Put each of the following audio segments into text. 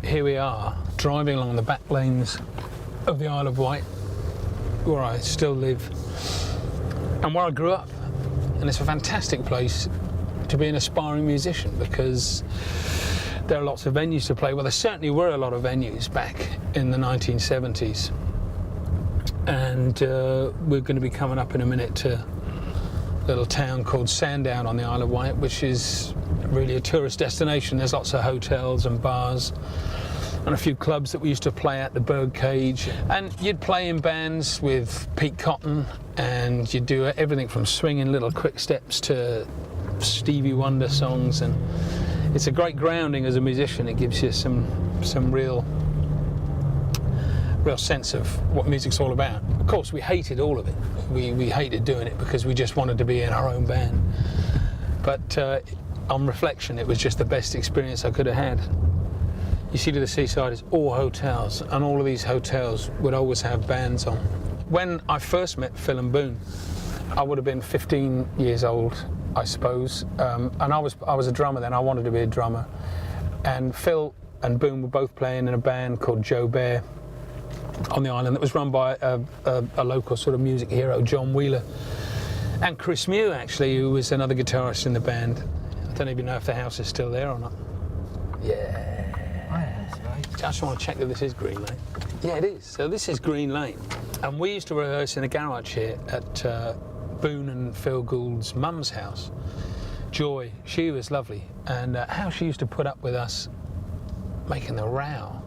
here we are, driving along the back lanes of the Isle of Wight, where I still live, and where I grew up. And it's a fantastic place to be an aspiring musician, because there are lots of venues to play. Well, there certainly were a lot of venues back in the 1970s. And we're going to be coming up in a minute to a little town called Sandown on the Isle of Wight, which is really a tourist destination. There's lots of hotels and bars and a few clubs that we used to play at, the Birdcage. And you'd play in bands with Pete Cotton, and you'd do everything from swinging little quick steps to Stevie Wonder songs. And it's a great grounding as a musician. It gives you some real sense of what music's all about. Of course, we hated all of it. We hated doing it because we just wanted to be in our own band. But on reflection, it was just the best experience I could have had. You see, to the seaside is all hotels, and all of these hotels would always have bands on. When I first met Phil and Boone, I would have been 15 years old, I suppose, and I was a drummer then. I wanted to be a drummer, and Phil and Boone were both playing in a band called Joe Bear on the island that was run by a local sort of music hero, John Wheeler, and Chris Mew, actually, who was another guitarist in the band. I don't even know if the house is still there or not. Yeah. I just want to check that this is Green Lane. Yeah, it is. So this is Green Lane. And we used to rehearse in a garage here at Boone and Phil Gould's mum's house. Joy, she was lovely. And how she used to put up with us making the row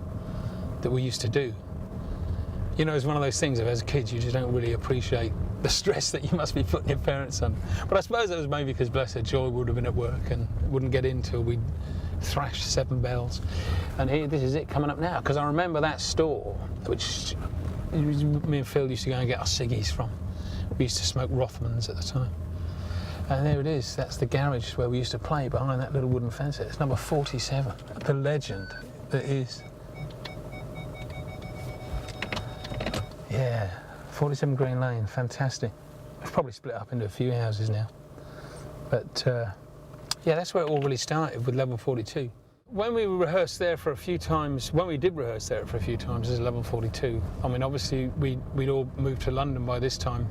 that we used to do. You know, it's one of those things of, as kids, you just don't really appreciate the stress that you must be putting your parents on. But I suppose it was maybe because, bless her, Joy would have been at work and wouldn't get in till we'd thrashed 7 bells. And here, this is it coming up now, because I remember that store, which me and Phil used to go and get our ciggies from. We used to smoke Rothmans at the time. And there it is, that's the garage where we used to play, behind that little wooden fence. It's number 47, the legend that is. Yeah, 47 Green Lane, fantastic. We've probably split up into a few houses now. But yeah, that's where it all really started, with Level 42. When we rehearsed there for a few times, when we did rehearse there for a few times as Level 42, I mean, obviously we'd all moved to London by this time.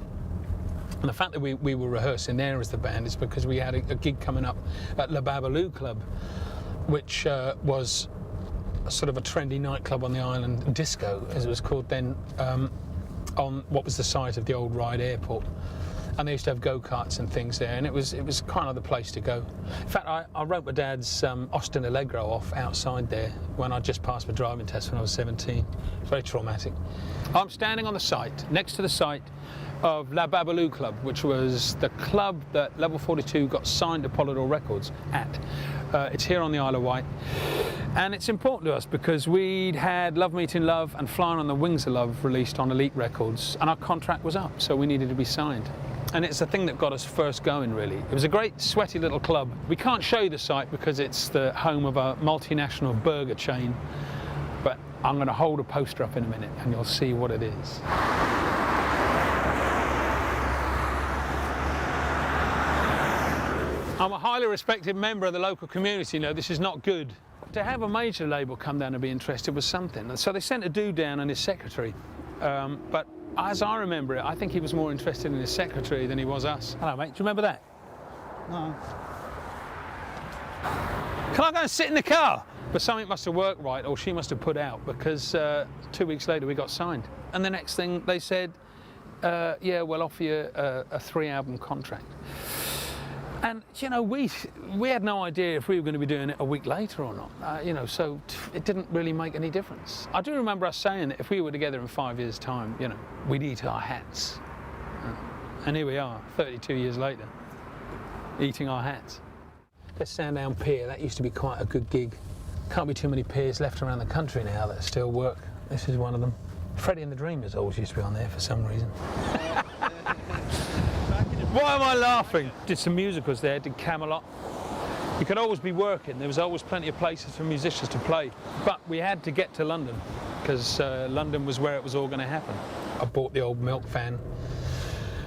And the fact that we were rehearsing there as the band is because we had a gig coming up at La Babaloo Club, which was sort of a trendy nightclub on the island, disco as it was called then, on what was the site of the old Ryde Airport. And they used to have go-karts and things there, and it was kind of the place to go. In fact, I wrote my dad's Austin Allegro off outside there when I just passed my driving test when I was 17. It's very traumatic. I'm standing on the site, next to the site of La Babaloo Club, which was the club that Level 42 got signed to Polydor Records at. It's here on the Isle of Wight, and it's important to us because we'd had Love Meeting Love and Flying on the Wings of Love released on Elite Records, and our contract was up, so we needed to be signed. And it's the thing that got us first going, really. It was a great, sweaty little club. We can't show you the site because it's the home of a multinational burger chain, but I'm going to hold a poster up in a minute and you'll see what it is. I'm a highly respected member of the local community. You know, this is not good. To have a major label come down and be interested was something. So they sent a dude down and his secretary, but as I remember it, I think he was more interested in his secretary than he was us. Hello, mate. Do you remember that? No. Can I go and sit in the car? But something must have worked right, or she must have put out, because 2 weeks later we got signed. And the next thing they said, yeah, we'll offer you a 3-album contract. And, you know, we had no idea if we were going to be doing it a week later or not, you know, so it didn't really make any difference. I do remember us saying that if we were together in 5 years' time, you know, we'd eat our hats. And here we are, 32 years later, eating our hats. This Sandown Pier, that used to be quite a good gig. Can't be too many piers left around the country now that still work. This is one of them. Freddie and the Dreamers always used to be on there for some reason. Why am I laughing? Did some musicals there, did Camelot. You could always be working. There was always plenty of places for musicians to play. But we had to get to London because London was where it was all going to happen. I bought the old milk van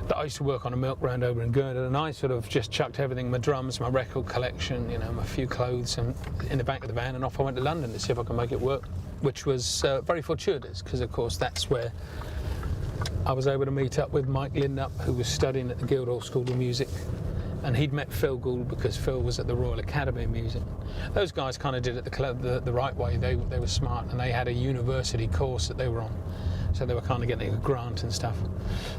that I used to work on a milk round over in Gurnard, and I sort of just chucked everything, my drums, my record collection, you know, my few clothes, and in the back of the van, and off I went to London to see if I could make it work, which was very fortuitous, because of course that's where I was able to meet up with Mike Lindup, who was studying at the Guildhall School of Music, and he'd met Phil Gould because Phil was at the Royal Academy of Music. Those guys kind of did it the right way. They were smart, and they had a university course that they were on, so they were kind of getting a grant and stuff.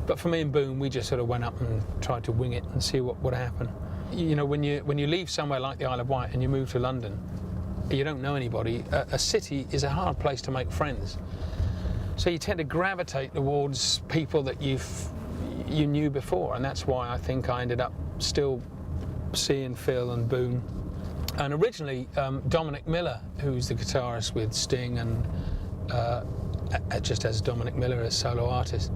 But for me and Boone, we just sort of went up and tried to wing it and see what would happen. You know, when you leave somewhere like the Isle of Wight and you move to London, you don't know anybody. A city is a hard place to make friends, so you tend to gravitate towards people that you knew before, and that's why I think I ended up still seeing Phil and Boone. And originally Dominic Miller, who's the guitarist with Sting and just as Dominic Miller as solo artist,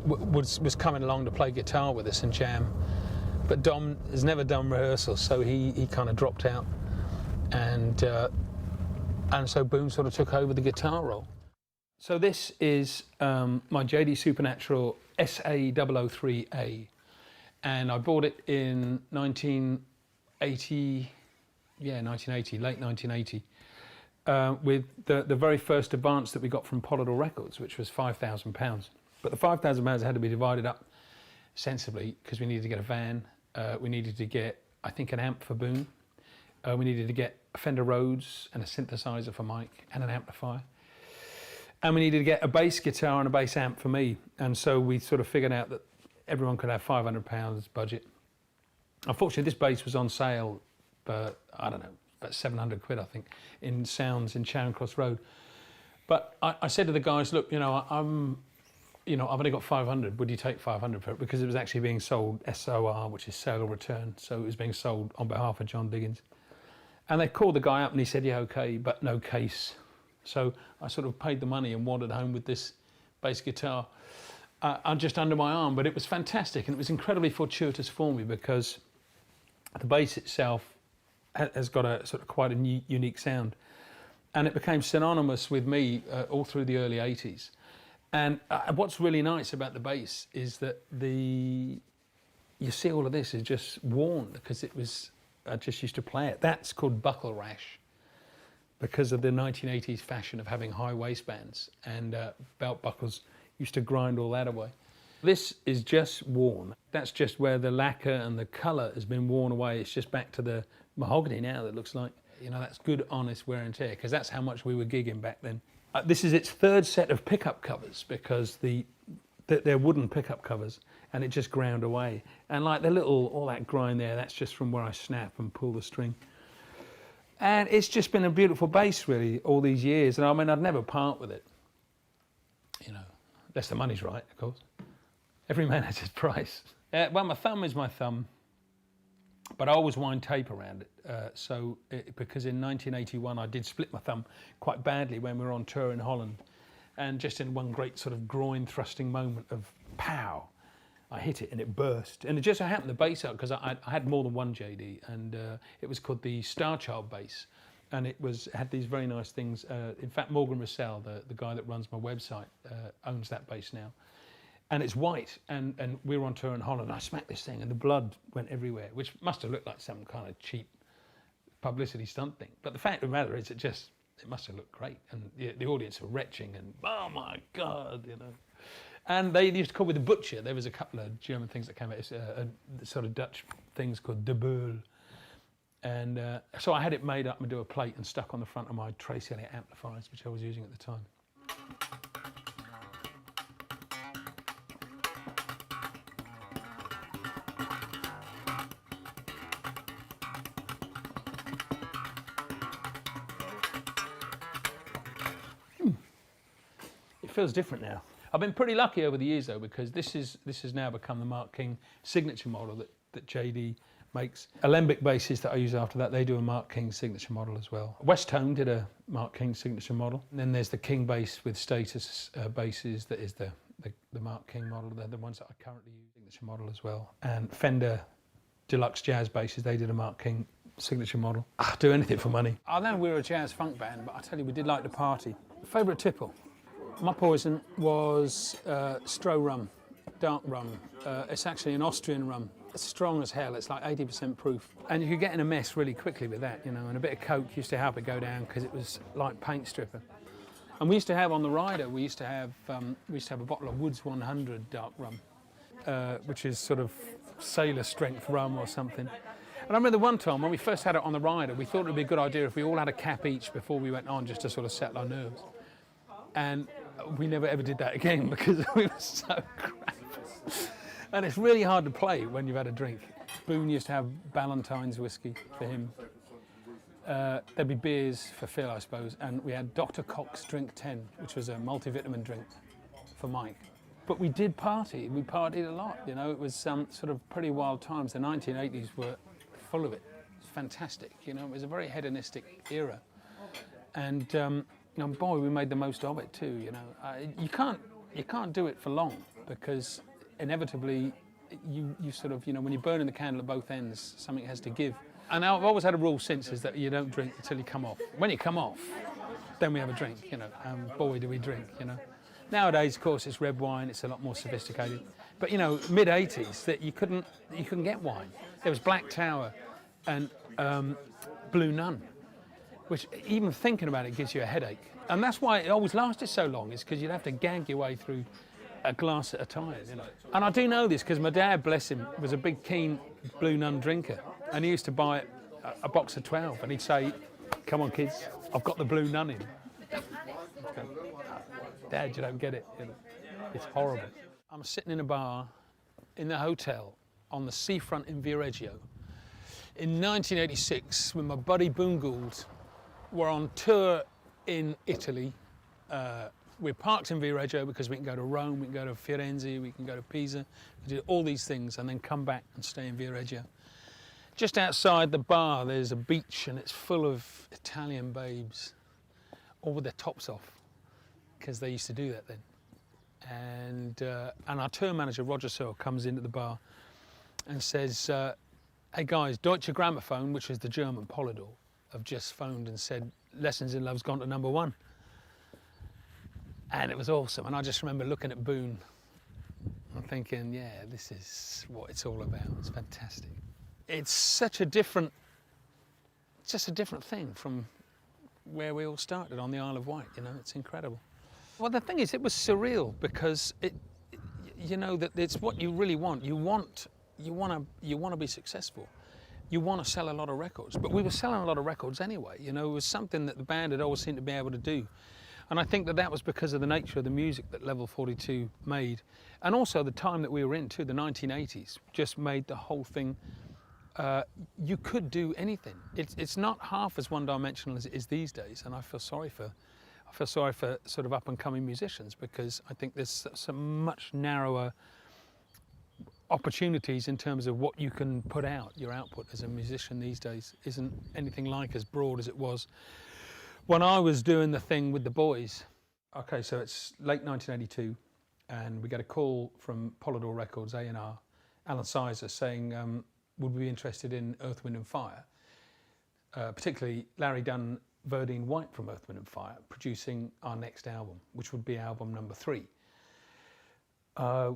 was coming along to play guitar with us and jam, but Dom has never done rehearsals, so he kind of dropped out, and so Boone sort of took over the guitar role. So this is my JD Supernatural SA003A, and I bought it in 1980, late 1980, with the very first advance that we got from Polydor Records, which was £5,000. But the £5,000 had to be divided up sensibly, because we needed to get a van, we needed to get, I think, an amp for Boone, we needed to get a Fender Rhodes and a synthesizer for Mike and an amplifier. And we needed to get a bass guitar and a bass amp for me. And so we sort of figured out that everyone could have £500 budget. Unfortunately, this bass was on sale for, I don't know, about 700 quid, I think, in Sounds in Charing Cross Road. But I said to the guys, look, I've only got 500. Would you take 500 for it? Because it was actually being sold SOR, which is sale or return. So it was being sold on behalf of John Diggins. And they called the guy up and he said, yeah, okay, but no case. So I sort of paid the money and wandered home with this bass guitar just under my arm. But it was fantastic, and it was incredibly fortuitous for me, because the bass itself has got a sort of quite a unique sound, and it became synonymous with me all through the early 80s. And what's really nice about the bass is that you see all of this is just worn, because I just used to play it. That's called buckle rash, because of the 1980s fashion of having high waistbands, and belt buckles used to grind all that away. This is just worn. That's just where the lacquer and the colour has been worn away. It's just back to the mahogany now that looks like, that's good, honest wear and tear, because that's how much we were gigging back then. This is its third set of pickup covers, because they're wooden pickup covers, and it just ground away. And like all that grind there, that's just from where I snap and pull the string. And it's just been a beautiful bass, really, all these years. And I mean, I'd never part with it, unless the money's right, of course. Every man has his price. Well, my thumb is my thumb, but I always wind tape around it. Because in 1981, I did split my thumb quite badly when we were on tour in Holland. And just in one great sort of groin thrusting moment of pow, I hit it and it burst. And it just so happened the bass out, because I had more than one JD, and it was called the Star Child bass. And it had these very nice things. In fact, Morgan Russell, the guy that runs my website, owns that bass now. And it's white, and we were on tour in Holland, and I smacked this thing and the blood went everywhere, which must have looked like some kind of cheap publicity stunt thing. But the fact of the matter is it must have looked great, and the audience were retching and, oh my God, And they used to call me the Butcher. There was a couple of German things that came out, sort of Dutch things called de Beul. And so I had it made up and do a plate and stuck on the front of my Trace Elliott amplifiers, which I was using at the time. It feels different now. I've been pretty lucky over the years though, because this has now become the Mark King signature model that JD makes. Alembic basses that I use after that, they do a Mark King signature model as well. West Tone did a Mark King signature model. And then there's the King bass with Status basses, that is the Mark King model. They're the ones that I currently use, signature model as well. And Fender Deluxe Jazz basses, they did a Mark King signature model. I'd do anything for money. I know we were a jazz funk band, but I tell you, we did like to party. Favourite tipple? My poison was Stroh rum. dark rum. It's actually an Austrian rum. It's strong as hell. It's like 80% proof. And you could get in a mess really quickly with that, you know, and a bit of Coke used to help it go down because it was like paint stripper. And we used to have on the rider, we used to have a bottle of Woods 100 dark rum, which is sort of sailor strength rum or something. And I remember one time when we first had it on the rider, we thought it would be a good idea if we all had a cap each before we went on, just to sort of settle our nerves. And we never ever did that again because we were so crap. And it's really hard to play when you've had a drink. Boone used to have Ballantine's whiskey for him. There'd be beers for Phil, I suppose, and we had Dr. Cock's Drink 10, which was a multivitamin drink for Mike. But we did party. We partied a lot, you know. It was sort of pretty wild times. The 1980s were full of it. It was fantastic, you know. It was a very hedonistic era. And, you know, boy, we made the most of it too, you know. You can't do it for long because inevitably you sort of, you know, when you're burning the candle at both ends, something has to give. And I've always had a rule since is that you don't drink until you come off. When you come off, then we have a drink, you know, and boy, do we drink, you know. Nowadays, of course, it's red wine, it's a lot more sophisticated. But, you know, mid-80s, that you couldn't get wine. There was Black Tower and Blue Nun, which even thinking about it gives you a headache. And that's why it always lasted so long, is because you'd have to gag your way through a glass at a time, you know. And I do know this because my dad, bless him, was a big keen Blue Nun drinker, and he used to buy a box of 12, and he'd say, "Come on, kids, I've got the Blue Nun in." Dad, you don't get it. You know, it's horrible. I'm sitting in a bar in the hotel on the seafront in Viareggio in 1986 when my buddy Boone Gould were on tour in Italy. We're parked in Viareggio because we can go to Rome, we can go to Firenze, we can go to Pisa. We did all these things and then come back and stay in Viareggio. Just outside the bar, there's a beach and it's full of Italian babes, all with their tops off, because they used to do that then. And our tour manager, Roger Searle, comes into the bar and says, "Hey guys, Deutsche Grammophon," which is the German Polydor, have just phoned and said, "Lessons in Love's gone to #1. And it was awesome. And I just remember looking at Boone and thinking, yeah, this is what it's all about. It's fantastic. It's such a different, just a different thing from where we all started on the Isle of Wight, you know, it's incredible. Well, the thing is, it was surreal because you know, that it's what you really want. You want to be successful. You want to sell a lot of records. But we were selling a lot of records anyway. You know, it was something that the band had always seemed to be able to do. And I think that was because of the nature of the music that Level 42 made. And also the time that we were in too, the 1980s, just made the whole thing, you could do anything. It's not half as one-dimensional as it is these days. And I feel sorry for sort of up-and-coming musicians because I think there's some much narrower opportunities in terms of what you can put out. Your output as a musician these days isn't anything like as broad as it was when I was doing the thing with the boys. Okay, so it's late 1982 and we get a call from Polydor Records, A&R, Alan Sizer, saying, would we be interested in Earth, Wind and Fire? Particularly Larry Dunn, Verdine White from Earth, Wind and Fire, producing our next album, which would be album number 3.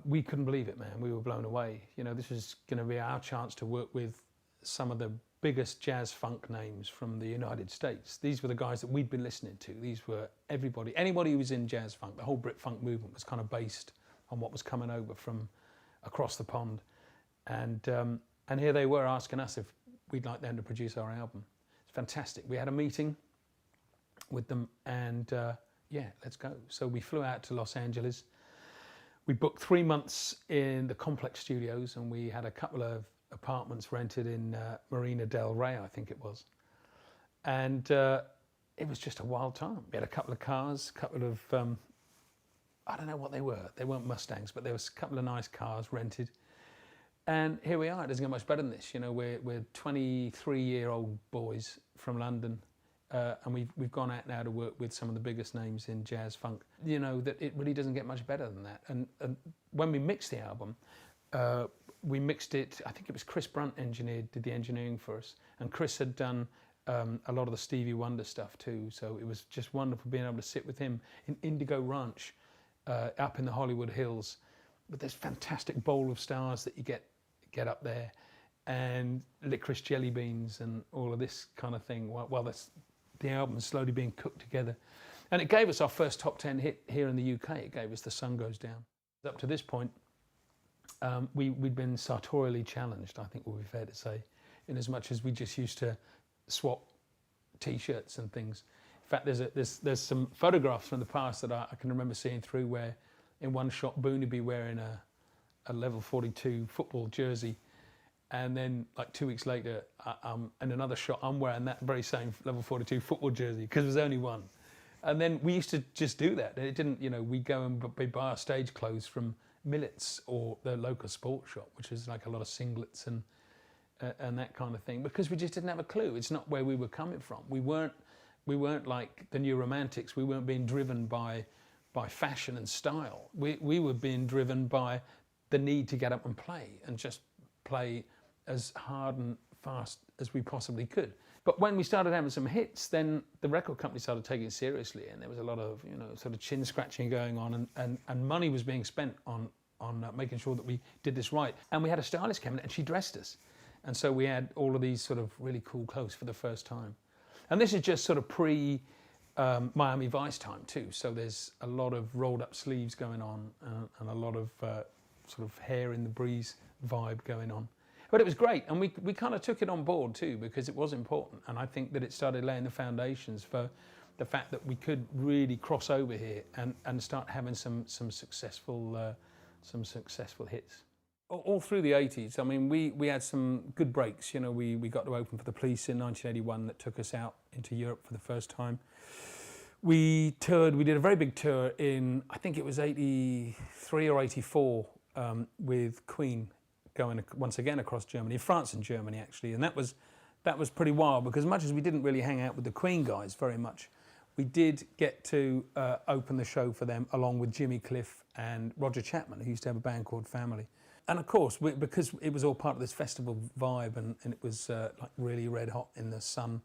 We couldn't believe it, man. We were blown away. You know, this was going to be our chance to work with some of the biggest jazz funk names from the United States. These were the guys that we'd been listening to. These were anybody who was in jazz funk. The whole Brit funk movement was kind of based on what was coming over from across the pond. And here they were asking us if we'd like them to produce our album. It's fantastic. We had a meeting with them and yeah, let's go. So we flew out to Los Angeles. We booked 3 months in the Complex Studios and we had a couple of apartments rented in Marina del Rey, I think it was. And it was just a wild time. We had a couple of cars, a couple of, I don't know what they were. They weren't Mustangs, but there was a couple of nice cars rented. And here we are. It doesn't get much better than this. You know, we're 23-year-old boys from London. And we've gone out now to work with some of the biggest names in jazz funk. You know, that it really doesn't get much better than that. And when we mixed the album, we mixed it, I think it was Chris Brunt did the engineering for us. And Chris had done a lot of the Stevie Wonder stuff too. So it was just wonderful being able to sit with him in Indigo Ranch up in the Hollywood Hills with this fantastic bowl of stars that you get up there, and licorice jelly beans and all of this kind of thing, while the album is slowly being cooked together. And it gave us our first top 10 hit here in the UK. It gave us The Sun Goes Down. Up to this point, we'd been sartorially challenged, I think would be fair to say, in as much as we just used to swap T-shirts and things. In fact, there's some photographs from the past that I can remember seeing through, where in one shot Boone would be wearing a level 42 football jersey, and then like 2 weeks later, in another shot, I'm wearing that very same level 42 football jersey, because there's only one. And then we used to just do that. It didn't, we'd go and buy our stage clothes from Millets or the local sports shop, which is like a lot of singlets and that kind of thing, because we just didn't have a clue. It's not where we were coming from. We weren't like the New Romantics. We weren't being driven by fashion and style. We were being driven by the need to get up and play, and just play as hard and fast as we possibly could. But when we started having some hits, then the record company started taking it seriously, and there was a lot of sort of chin scratching going on, and money was being spent on making sure that we did this right. And we had a stylist come in, and she dressed us, and so we had all of these sort of really cool clothes for the first time. And this is just sort of pre Miami Vice time too, so there's a lot of rolled up sleeves going on, and a lot of sort of hair in the breeze vibe going on. But it was great, and we kind of took it on board too, because it was important, and I think that it started laying the foundations for the fact that we could really cross over here and start having some successful hits. All through the 80s, I mean, we had some good breaks. We got to open for the Police in 1981, that took us out into Europe for the first time. We toured, we did a very big tour in, I think it was 83 or 84, with Queen, going once again across Germany, France and Germany actually, and that was pretty wild, because as much as we didn't really hang out with the Queen guys very much, we did get to open the show for them along with Jimmy Cliff and Roger Chapman, who used to have a band called Family. And of course, because it was all part of this festival vibe, and it was like really red hot in the sun,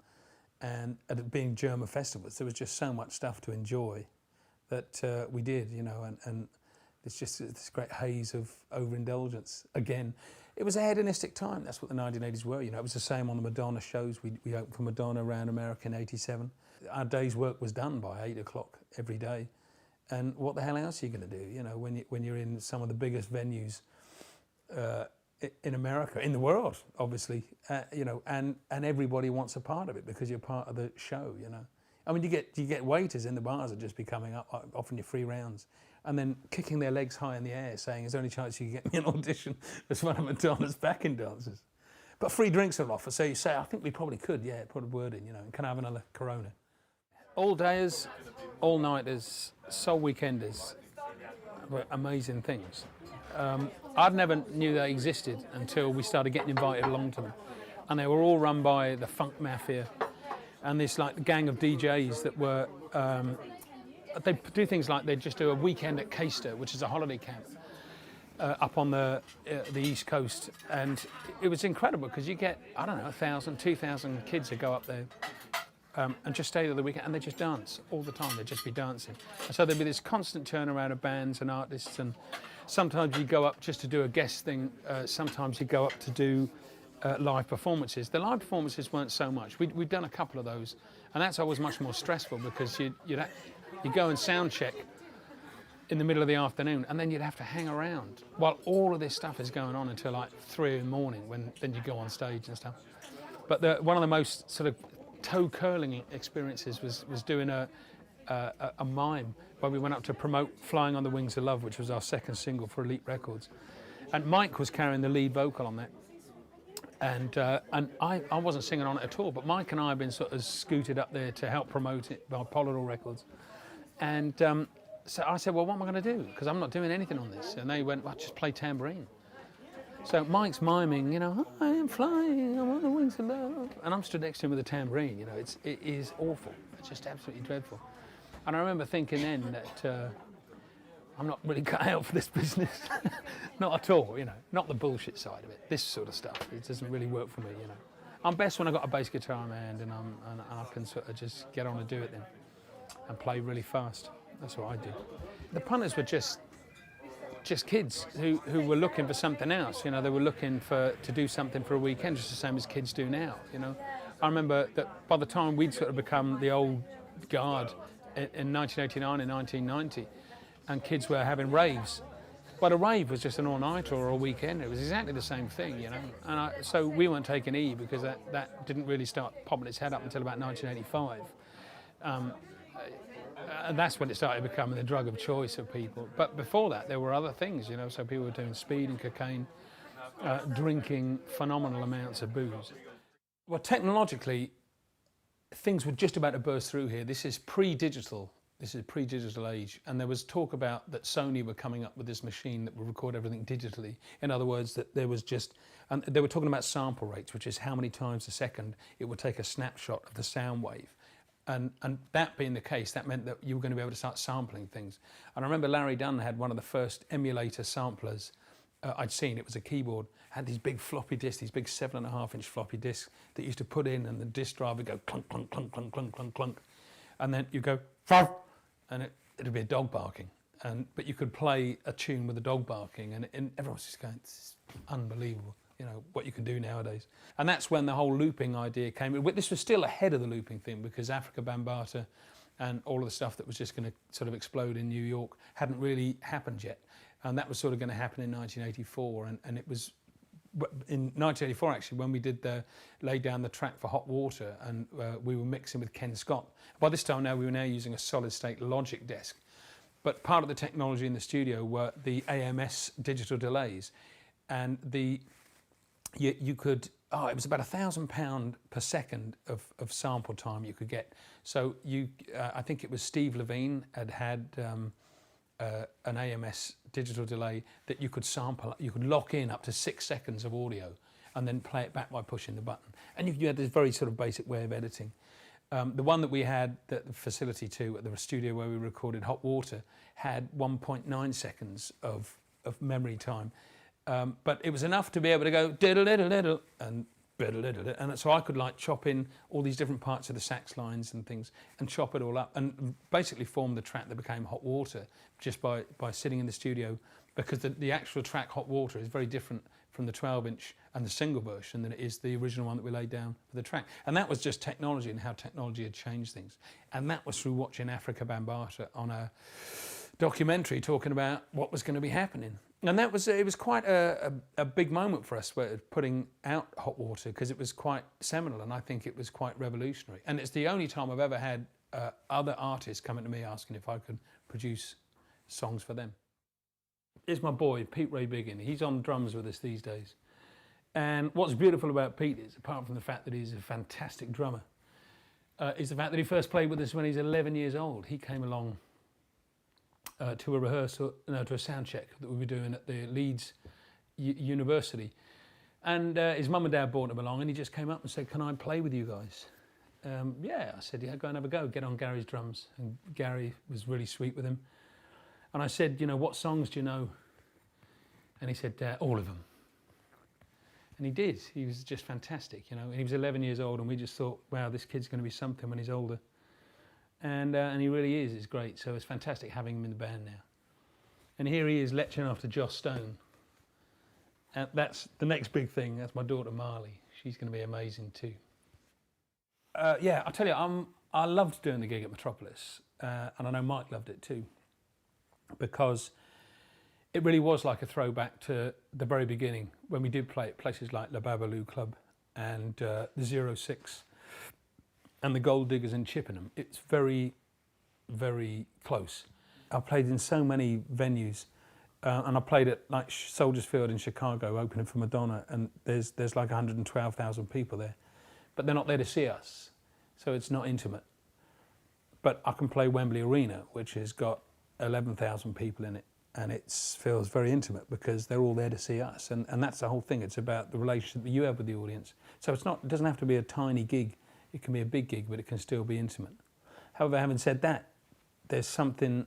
and it being German festivals, there was just so much stuff to enjoy that we did, and it's just this great haze of overindulgence. Again, it was a hedonistic time. That's what the 1980s were. It was the same on the Madonna shows. We opened for Madonna around America in '87. Our day's work was done by 8 o'clock every day. And what the hell else are you going to do? When you're in some of the biggest venues in America, in the world, obviously, and everybody wants a part of it because you're part of the show. I mean, you get waiters in the bars that just be coming up, offering you free rounds, and then kicking their legs high in the air, saying, "Is there any chance you can get me an audition as one of Madonna's backing dancers?" But free drinks are offered, so you say, "I think we probably could, yeah, put a word in, and can I have another Corona?" All dayers, all nighters, soul weekenders were amazing things. I'd never knew they existed until we started getting invited along to them, and they were all run by the Funk Mafia. And this like gang of DJs that were, they do things like they'd just do a weekend at Caister, which is a holiday camp up on the East Coast. And it was incredible because you get, 1,000, 2,000 kids that go up there and just stay there the weekend, and they just dance all the time. They'd just be dancing. And so there'd be this constant turnaround of bands and artists, and sometimes you go up just to do a guest thing, sometimes you go up to do live performances. The live performances weren't so much. We'd done a couple of those, and that's always much more stressful because you go and sound check in the middle of the afternoon, and then you'd have to hang around while all of this stuff is going on until like 3 in the morning, when then you go on stage and stuff. But one of the most sort of toe-curling experiences was doing a mime where we went up to promote Flying on the Wings of Love, which was our second single for Elite Records, and Mike was carrying the lead vocal on that. And I wasn't singing on it at all, but Mike and I have been sort of scooted up there to help promote it by Polydor Records. And so I said, well, what am I going to do? Because I'm not doing anything on this. And they went, well, just play tambourine. So Mike's miming, I am flying on the wings of love. And I'm stood next to him with a tambourine, it is awful. It's just absolutely dreadful. And I remember thinking then that I'm not really cut out for this business. Not at all, not the bullshit side of it. This sort of stuff, it doesn't really work for me, I'm best when I've got a bass guitar in my hand and I can sort of just get on and do it then and play really fast. That's what I do. The punters were just just kids who were looking for something else. You know, they were looking to do something for a weekend, just the same as kids do now. You know, I remember that by the time we'd sort of become the old guard in 1989 and 1990, and kids were having raves. But a rave was just an all-nighter or a weekend. It was exactly the same thing, you know. And so we weren't taking E because that didn't really start popping its head up until about 1985. And that's when it started becoming the drug of choice of people. But before that, there were other things, you know. So people were doing speed and cocaine, drinking phenomenal amounts of booze. Well, technologically, things were just about to burst through here. This is pre-digital. This is pre-digital age, and there was talk about that Sony were coming up with this machine that would record everything digitally. In other words, that there was just, and they were talking about sample rates, which is how many times a second it would take a snapshot of the sound wave. And that being the case, that meant that you were going to be able to start sampling things. And I remember Larry Dunn had one of the first emulator samplers I'd seen. It was a keyboard, had these big floppy disks, these big 7.5-inch floppy disks that you used to put in, and the disk drive would go clunk, clunk, clunk, clunk, clunk, clunk, clunk. And then you go, and it'd be a dog barking, but you could play a tune with a dog barking, and everyone was just going, "This is unbelievable," you know, what you can do nowadays. And that's when the whole looping idea came. This was still ahead of the looping thing, because Africa Bambaataa and all of the stuff that was just going to sort of explode in New York hadn't really happened yet, and that was sort of going to happen in 1984, and it was in 1984 actually when we laid down the track for Hot Water, and we were mixing with Ken Scott. By this time now we were using a solid state Logic desk, but part of the technology in the studio were the AMS digital delays, and you could, it was about £1,000 per second of sample time you could get. So I think it was Steve Levine had an AMS digital delay that you could sample, you could lock in up to 6 seconds of audio and then play it back by pushing the button. And you had this very sort of basic way of editing. The one that we had, the facility to at the studio where we recorded Hot Water, had 1.9 seconds of memory time. But it was enough to be able to go diddle diddle diddle and and so I could like chop in all these different parts of the sax lines and things and chop it all up and basically form the track that became Hot Water just by sitting in the studio, because the actual track Hot Water is very different from the 12-inch and the single version than it is the original one that we laid down for the track. And that was just technology and how technology had changed things. And that was through watching Africa Bambaataa on a documentary talking about what was going to be happening. And it was quite a big moment for us, putting out Hot Water, because it was quite seminal and I think it was quite revolutionary. And it's the only time I've ever had other artists coming to me asking if I could produce songs for them. Here's my boy, Pete Ray Biggin. He's on drums with us these days. And what's beautiful about Pete is, apart from the fact that he's a fantastic drummer, is the fact that he first played with us when he's 11 years old. He came along to a rehearsal, to a sound check that we were doing at the Leeds University. And his mum and dad brought him along, and he just came up and said, "Can I play with you guys?" Yeah, I said, "Yeah, go and have a go, get on Gary's drums." And Gary was really sweet with him. And I said, "What songs do you know?" And he said, "All of them." And he did. He was just fantastic, And he was 11 years old, and we just thought, wow, this kid's going to be something when he's older. And he really is. It's great. So it's fantastic having him in the band now. And here he is lecturing after Joss Stone. And that's the next big thing. That's my daughter Marley. She's going to be amazing too. Yeah, I'll tell you, I loved doing the gig at Metropolis, and I know Mike loved it too, because it really was like a throwback to the very beginning when we did play at places like La Babaloo Club and the 06 and the Gold Diggers in Chippenham. It's very, very close. I've played in so many venues, and I played at like Soldiers Field in Chicago, opening for Madonna, and there's like 112,000 people there, but they're not there to see us, so it's not intimate. But I can play Wembley Arena, which has got 11,000 people in it, and it feels very intimate because they're all there to see us, and that's the whole thing. It's about the relationship that you have with the audience. So it doesn't have to be a tiny gig. It can be a big gig, but it can still be intimate. However, having said that, there's something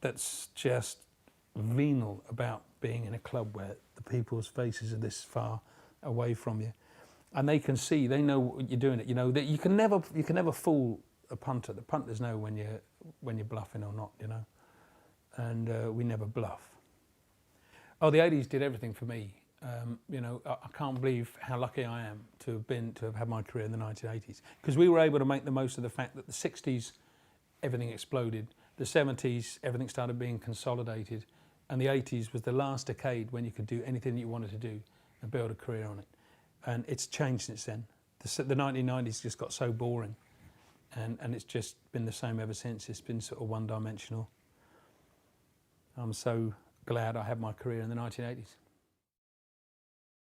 that's just venal about being in a club where the people's faces are this far away from you, and they can see, they know what you're doing. That you can never fool a punter. The punters know when you're bluffing or not. And we never bluff. Oh, the 80s did everything for me. You know, I can't believe how lucky I am to have had my career in the 1980s, because we were able to make the most of the fact that the 60s, everything exploded. The 70s, everything started being consolidated, and the 80s was the last decade when you could do anything that you wanted to do and build a career on it. And it's changed since then. The 1990s just got so boring, and it's just been the same ever since. It's been sort of one-dimensional. I'm so glad I had my career in the 1980s.